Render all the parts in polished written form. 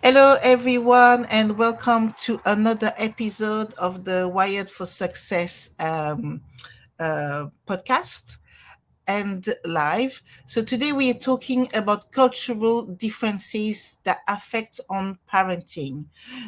Hello, everyone, and welcome to another episode of the Wired for Success podcast and live. So today we are talking about cultural differences that affect on parenting.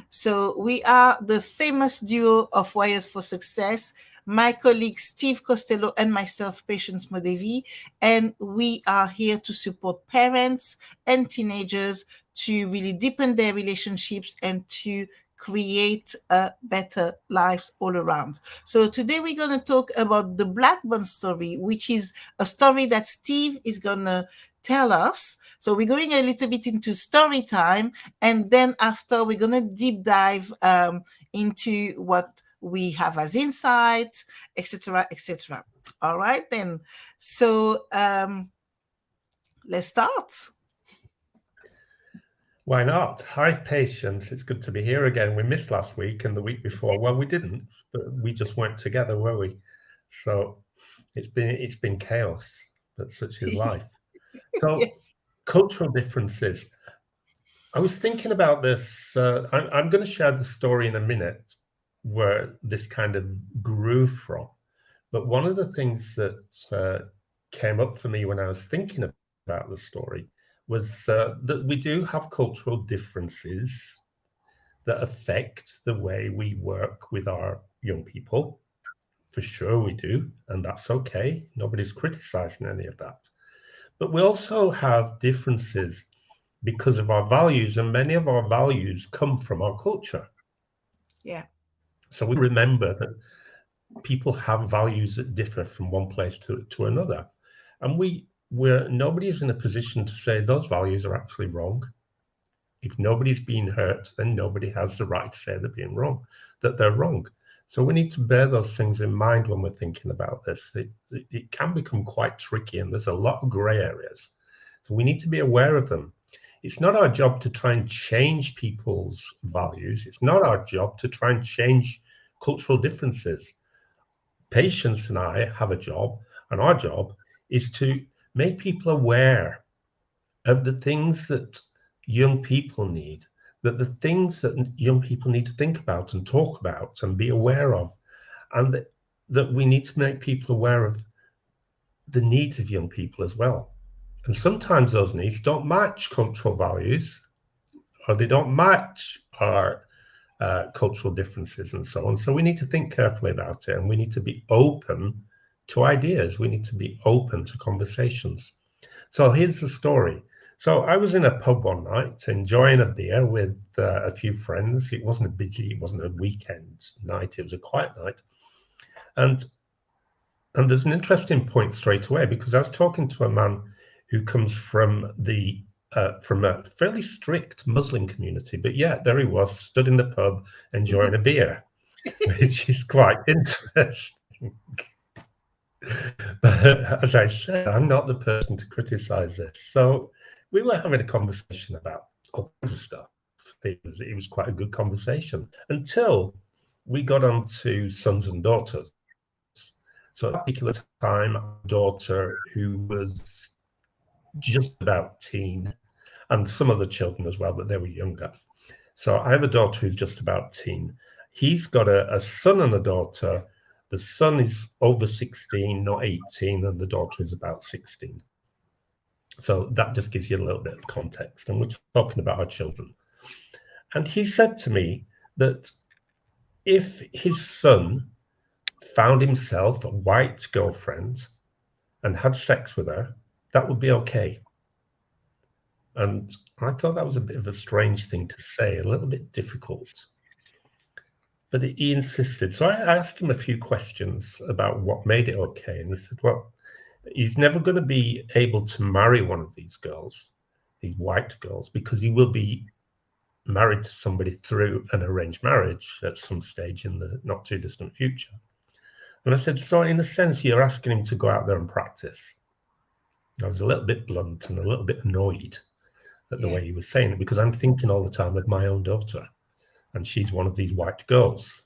So we are the famous duo of Wired for Success, my colleague Steve Costello and myself, Patience Modevi, and we are here to support parents and teenagers to really deepen their relationships and to create a better lives all around. So today we're going to talk about the Blackburn story, which is a story that Steve is going to tell us. So we're going a little bit into story time, and then after we're going to deep dive into what we have as insight, etc., etc. All right, then. So let's start. Why not? Hi, Patience. It's good to be here again. We missed last week and the week before. Well, we didn't, but we just weren't together, were we? So it's been chaos, but such is life. So Yes. cultural differences. I was thinking about this. I'm going to share the story in a minute where this kind of grew from. But one of the things that came up for me when I was thinking about the story was that we do have cultural differences that affect the way we work with our young people. For sure, we do, and that's okay. Nobody's criticizing any of that. But we also have differences because of our values, and many of our values come from our culture. Yeah. So we remember that people have values that differ from one place to another. And we're nobody is in a position to say those values are actually wrong. If nobody's being hurt, then nobody has the right to say they're being wrong, that they're wrong. So we need to bear those things in mind when we're thinking about this. It can become quite tricky, and there's a lot of grey areas. So we need to be aware of them. It's not our job to try and change people's values. It's not our job to try and change cultural differences. Patience and I have a job, and our job is to make people aware of the things that young people need, that the things that young people need to think about and talk about and be aware of, and that we need to make people aware of the needs of young people as well. And sometimes those needs don't match cultural values, or they don't match our cultural differences and so on. So we need to think carefully about it, and we need to be open to ideas. We need to be open to conversations. So here's the story. So I was in a pub one night enjoying a beer with a few friends. It wasn't it wasn't a weekend night. It was a quiet night, and there's an interesting point straight away because I was talking to a man who comes from a fairly strict Muslim community, but yet there he was, stood in the pub enjoying a beer, which is quite interesting. But as I said, I'm not the person to criticize this. So we were having a conversation about all kinds of stuff. It was quite a good conversation until we got on to sons and daughters. So at that particular time, I had a daughter who was just about teen, and some other children as well, but they were younger. So I have a daughter who's just about teen. He's got a son and a daughter. The son is over 16, not 18, and the daughter is about 16. So that just gives you a little bit of context. And we're talking about our children. And he said to me that if his son found himself a white girlfriend and had sex with her, that would be okay. And I thought that was a bit of a strange thing to say, a little bit difficult. But he insisted. So I asked him a few questions about what made it okay. And he said, well, he's never going to be able to marry one of these girls, these white girls, because he will be married to somebody through an arranged marriage at some stage in the not too distant future. And I said, so in a sense, you're asking him to go out there and practice. I was a little bit blunt and a little bit annoyed at the Yeah. way he was saying it because I'm thinking all the time of my own daughter, and she's one of these white girls.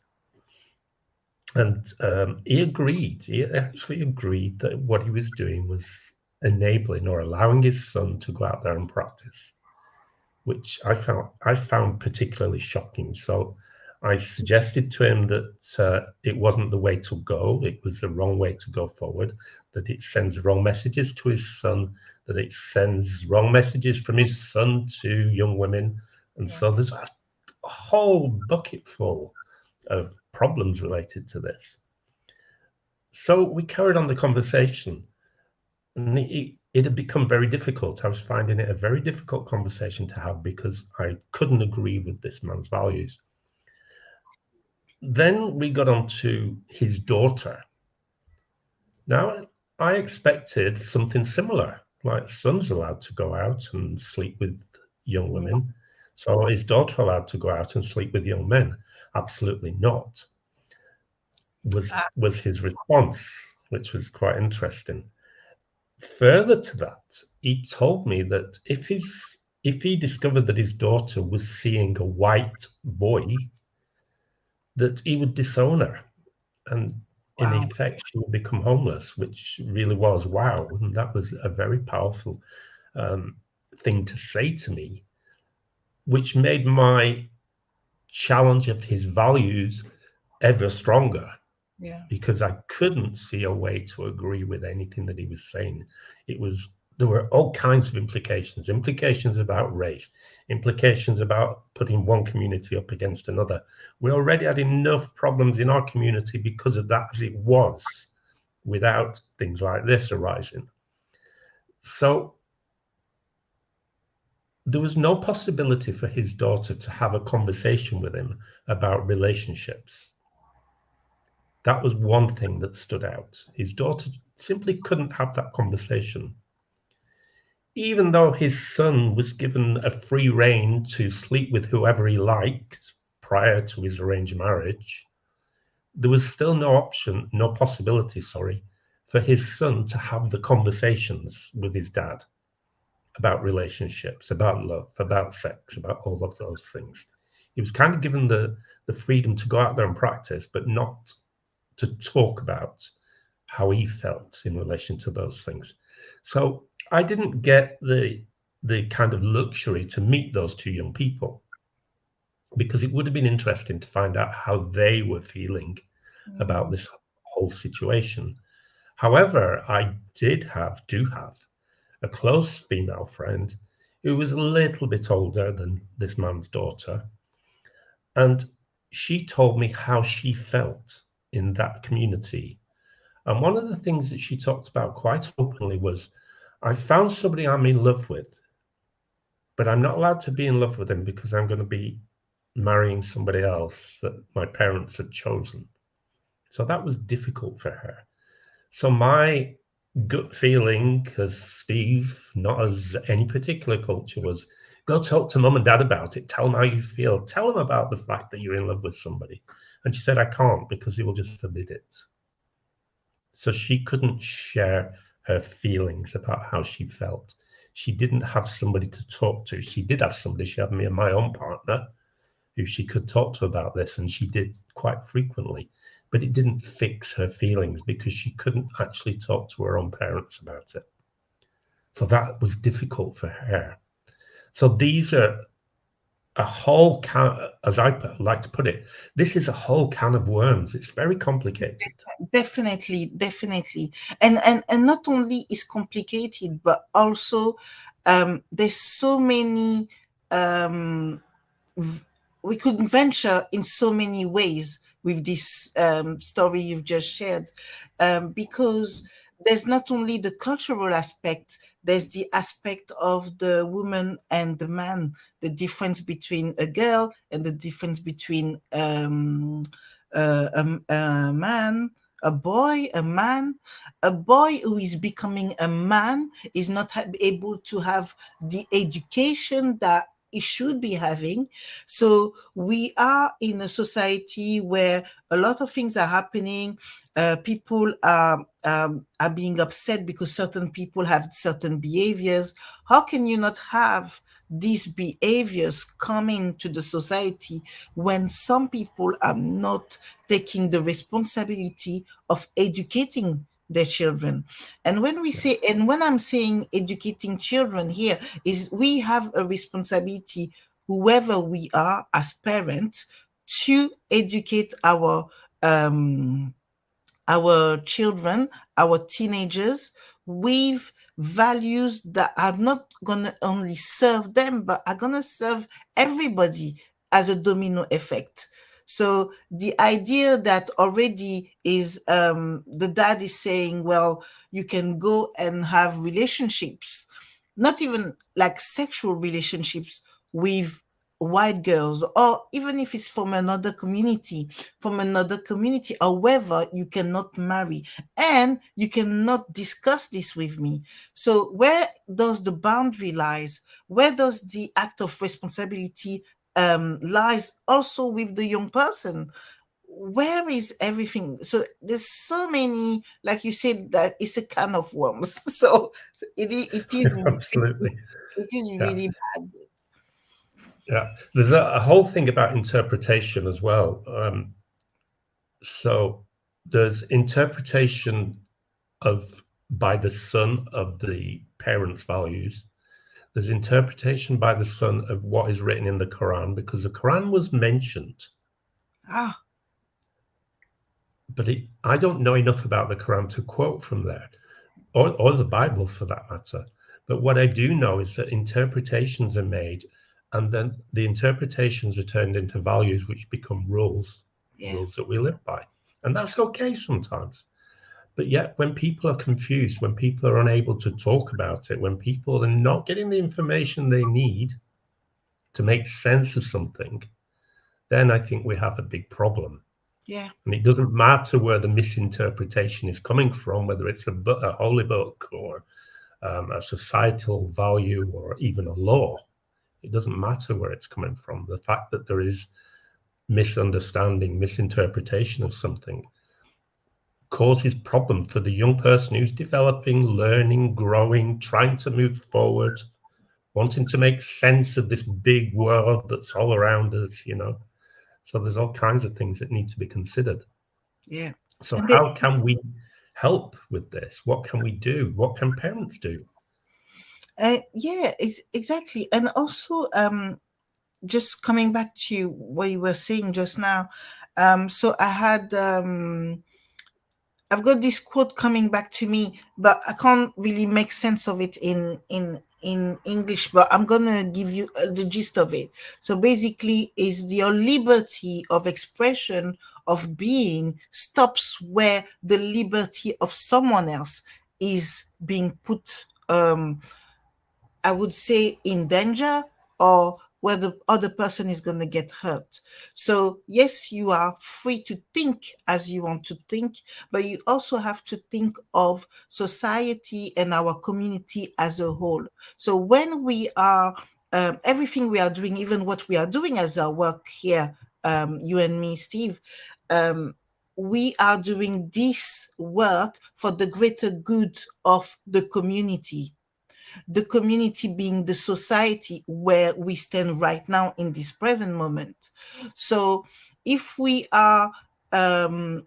And he agreed. He actually agreed that what he was doing was enabling or allowing his son to go out there and practice. which I found particularly shocking. So I suggested to him that it wasn't the way to go. It was the wrong way to go forward. That it sends wrong messages to his son. That it sends wrong messages from his son to young women. And Yeah. so there's a whole bucket full of problems related to this. So we carried on the conversation, and it had become very difficult. I was finding it a very difficult conversation to have because I couldn't agree with this man's values. Then we got on to his daughter. Now, I expected something similar, like son's allowed to go out and sleep with young Yeah. women. So is daughter allowed to go out and sleep with young men? Absolutely not, Ah, was his response, which was quite interesting. Further to that, he told me that if he discovered that his daughter was seeing a white boy, that he would disown her, and in wow. effect, she would become homeless, which really was wow, and that was a very powerful um, thing to say to me, which made my challenge of his values ever stronger Yeah. because I couldn't see a way to agree with anything that he was saying. It was There were all kinds of implications about race, implications about putting one community up against another. We already had enough problems in our community because of that as it was, without things like this arising. So there was no possibility for his daughter to have a conversation with him about relationships. That was one thing that stood out. His daughter simply couldn't have that conversation. Even though his son was given a free rein to sleep with whoever he liked prior to his arranged marriage, there was still no option, no possibility, sorry, for his son to have the conversations with his dad about relationships, about love, about sex, about all of those things. He was kind of given the freedom to go out there and practice, but not to talk about how he felt in relation to those things. So I didn't get the kind of luxury to meet those two young people because it would have been interesting to find out how they were feeling about Mm, this whole situation. However, do have a close female friend who was a little bit older than this man's daughter, and she told me how she felt in that community. And one of the things that she talked about quite openly was, I found somebody I'm in love with, but I'm not allowed to be in love with him because I'm going to be marrying somebody else that my parents had chosen. So that was difficult for her. So my gut feeling as Steve, not as any particular culture, was go talk to mum and dad about it. Tell them how you feel. Tell them about the fact that you're in love with somebody. And she said, I can't because they will just forbid it. So she couldn't share her feelings about how she felt. She didn't have somebody to talk to. She did have somebody. She had me and my own partner who she could talk to about this, and she did quite frequently. But it didn't fix her feelings because she couldn't actually talk to her own parents about it. So that was difficult for her. So these are a whole can, as I like to put it, this is a whole can of worms. It's very complicated. definitely, definitely. And not only is complicated, but also there's so many um v- we could venture in so many ways with this story you've just shared, because there's not only the cultural aspect, there's the aspect of the woman and the man, the difference between a girl and the difference between a man, a boy, a man. A boy who is becoming a man is not able to have the education that he should be having. So we are in a society where a lot of things are happening. People are being upset because certain people have certain behaviors. How can you not have these behaviors coming to the society when some people are not taking the responsibility of educating their children. And when we say, and when I'm saying educating children here, is we have a responsibility, whoever we are as parents, to educate um our children, our teenagers, with values that are not going to only serve them, but are going to serve everybody as a domino effect. So the idea that already is the dad is saying, well, you can go and have relationships, not even like sexual relationships with white girls, or even if it's from another community, however, you cannot marry and you cannot discuss this with me. So where does the boundary lies? Where does the act of responsibility lies also with the young person? Where is everything? So there's so many, like you said, that it's a can of worms. So Absolutely. it is Yeah. really bad. Yeah. There's a whole thing about interpretation as well. So there's interpretation of by the son of the parents' values. There's interpretation by the son of what is written in the Quran, because the Quran was mentioned, Ah, but I don't know enough about the Quran to quote from there, or the Bible for that matter. But what I do know is that interpretations are made, and then the interpretations are turned into values, which become rules, yeah, rules that we live by. And that's okay sometimes. But yet, when people are confused, when people are unable to talk about it, when people are not getting the information they need to make sense of something, then I think we have a big problem. yeah, And it doesn't matter where the misinterpretation is coming from, whether it's a holy book or a societal value or even a law. It doesn't matter where it's coming from. The fact that there is misunderstanding, misinterpretation of something causes problem for the young person who's developing, learning, growing, trying to move forward, wanting to make sense of this big world that's all around us. So there's all kinds of things that need to be considered. yeah. So And how can we help with this? What can we do? What can parents do? yeah, exactly. And also, just coming back to what you were saying just now. So I've got this quote coming back to me, but I can't really make sense of it in English. But I'm gonna give you the gist of it. So basically, is your liberty of expression, of being, stops where the liberty of someone else is being put, I would say, in danger, or where the other person is going to get hurt. So, yes, you are free to think as you want to think, but you also have to think of society and our community as a whole. So, when we are, everything we are doing, even what we are doing as our work here, you and me, Steve, um, we are doing this work for the greater good of the community being the society where we stand right now in this present moment. So if we are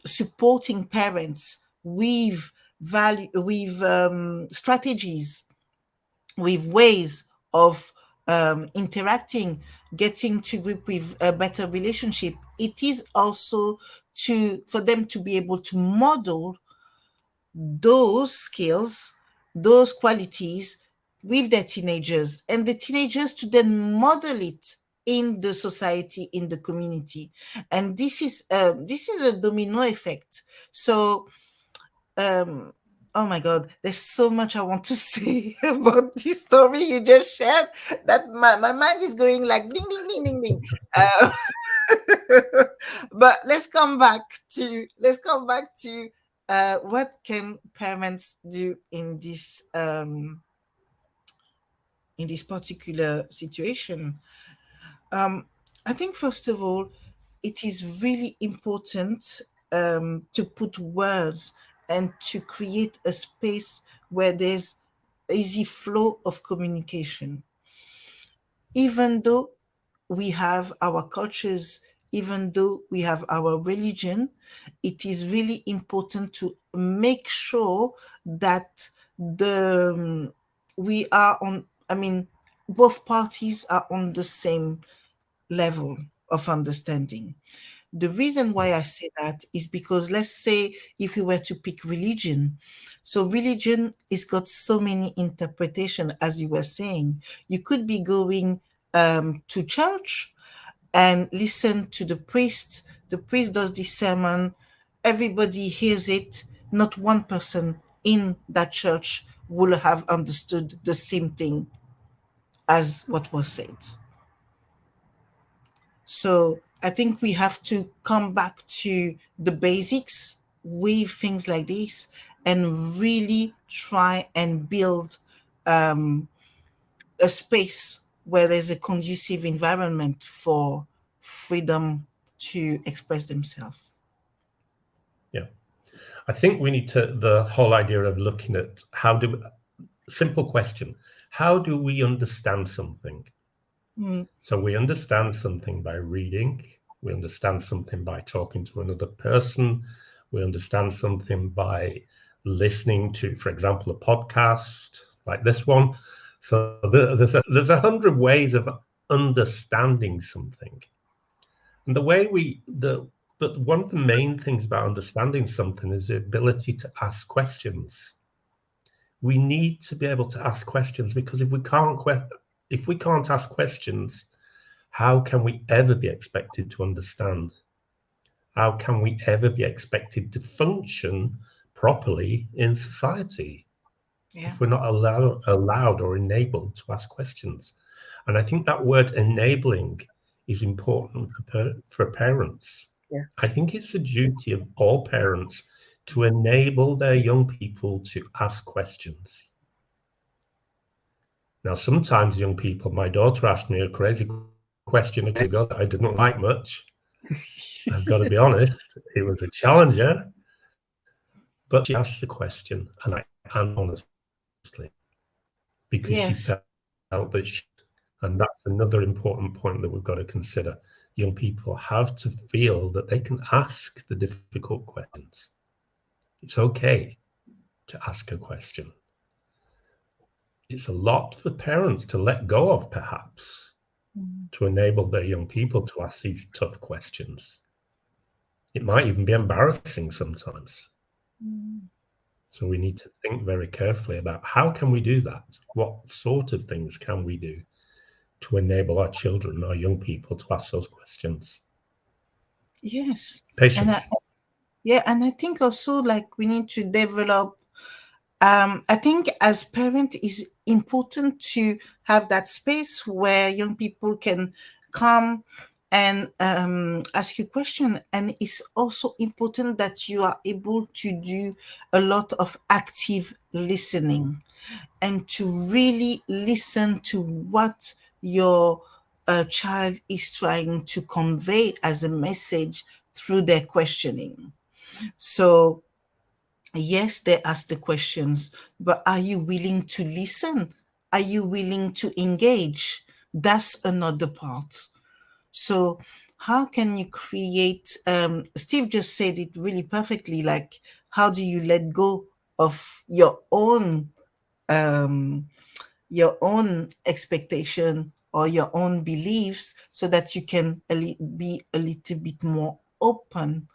supporting parents with value, with strategies, with ways of interacting, getting to grip with a better relationship, it is also to for them to be able to model those skills, those qualities with their teenagers, and the teenagers to then model it in the society, in the community. And this is a domino effect. So oh my god, there's so much I want to say about this story you just shared, that my mind is going like ding ding ding ding ding. uh, but let's come back to what can parents do in this particular situation. um, I think first of all, it is really important to put words and to create a space where there's easy flow of communication, even though we have our cultures, even though we have our religion, it is really important to make sure that the we are on, I mean, both parties are on the same level of understanding. The reason Yeah. why I say that is because, let's say, if we were to pick religion, so religion is got so many interpretation, as you were saying. You could be going to church and listen to the priest. The priest does the sermon, everybody hears it. Not one person in that church will have understood the same thing as what was said. So I think we have to come back to the basics with things like this and really try and build um, a space where there's a conducive environment for freedom to express themselves. Yeah. I think we need to, the whole idea of looking at simple question, how do we understand something? Mm, So we understand something by reading, we understand something by talking to another person, we understand something by listening to, for example, a podcast like this one. So there's 100 ways of understanding something. And the way we the but one of the main things about understanding something is the ability to ask questions. We need to be able to ask questions because if we can't ask questions, how can we ever be expected to understand? How can we ever be expected to function properly in society yeah. if we're not allowed or enabled to ask questions? And I think that word enabling is important for parents. Yeah. I think it's the duty of all parents to enable their young people to ask questions. Now, sometimes young people, my daughter asked me a crazy question a couple of days ago that I didn't like much. I've got to be honest, it was a challenger, but she asked the question and I answered honestly because she Yes. felt that she and that's another important point that we've got to consider. Young people have to feel that they can ask the difficult questions. It's okay to ask a question. It's a lot for parents to let go of, perhaps, Mm, to enable their young people to ask these tough questions. It might even be embarrassing sometimes. mm. So we need to think very carefully about how can we do that? What sort of things can we do to enable our children, our young people to ask those questions? Yes. And Patience. yeah, and I think also like we need to develop I think as parent is important to have that space where young people can come and ask you question, and it's also important that you are able to do a lot of active listening and to really listen to what your child is trying to convey as a message through their questioning. So yes, they ask the questions, but are you willing to listen? Are you willing to engage? That's another part. So, how can you create? Steve just said it really perfectly. Like, how do you let go of um, your own expectation or your own beliefs, so that you can be a little bit more open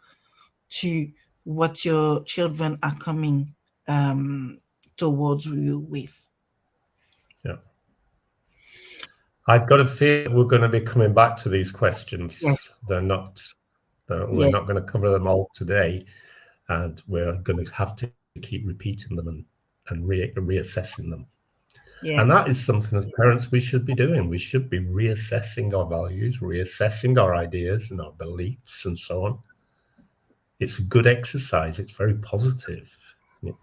to what your children are coming um, towards you with. Yeah. I've got a feeling we're going to be coming back to these questions. Yes, We're not yes, going to cover them all today, and we're going to have to keep repeating them and reassessing them. And yeah, that is something as parents we should be doing. We should be reassessing our values, reassessing our ideas and our beliefs and so on. It's a good exercise. It's very positive. It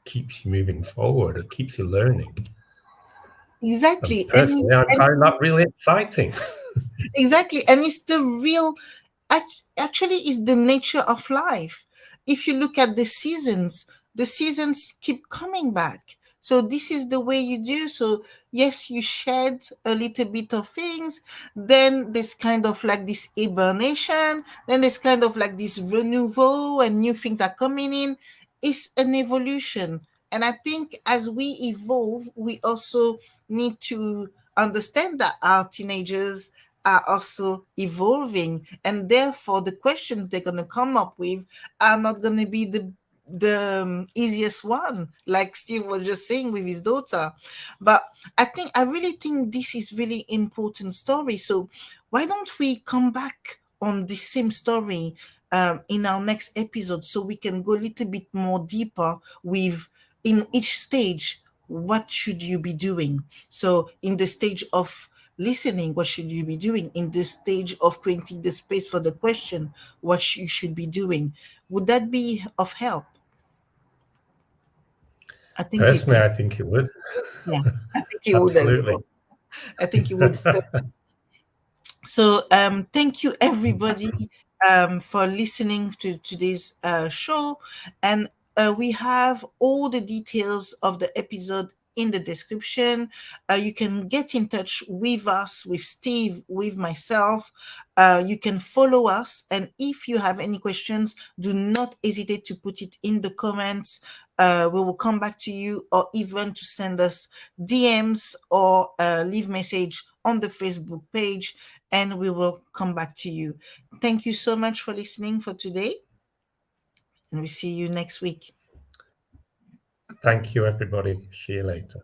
keeps you moving forward. It keeps you learning. And exactly. personally, I find that really exciting. Exactly, and it's the real. Actually, it's the nature of life. If you look at the seasons keep coming back. So this is the way you do. So yes, you shed a little bit of things, then there's kind of like this hibernation, then there's kind of like this renewal and new things are coming in. It's an evolution. And I think as we evolve, we also need to understand that our teenagers are also evolving, and therefore the questions they're going to come up with are not going to be the easiest one, like Steve was just saying with his daughter. But I really think this is really important story. So why don't we come back on the same story in our next episode, so we can go a little bit more deeper with, in each stage, what should you be doing? So in the stage of listening, what should you be doing? In the stage of creating the space for the question, what you should be doing? Would that be of help? I think it, Personally, I think it would. yeah, I think it would as Absolutely. well. I think it would. So, thank you everybody for listening to today's show, and we have all the details of the episode in the description. You can get in touch with us, with Steve, with myself. You can follow us, and if you have any questions, do not hesitate to put it in the comments. We will come back to you, or even to send us DMs or leave message on the Facebook page, and we will come back to you. Thank you so much for listening for today, and we see you next week. Thank you, everybody. See you later.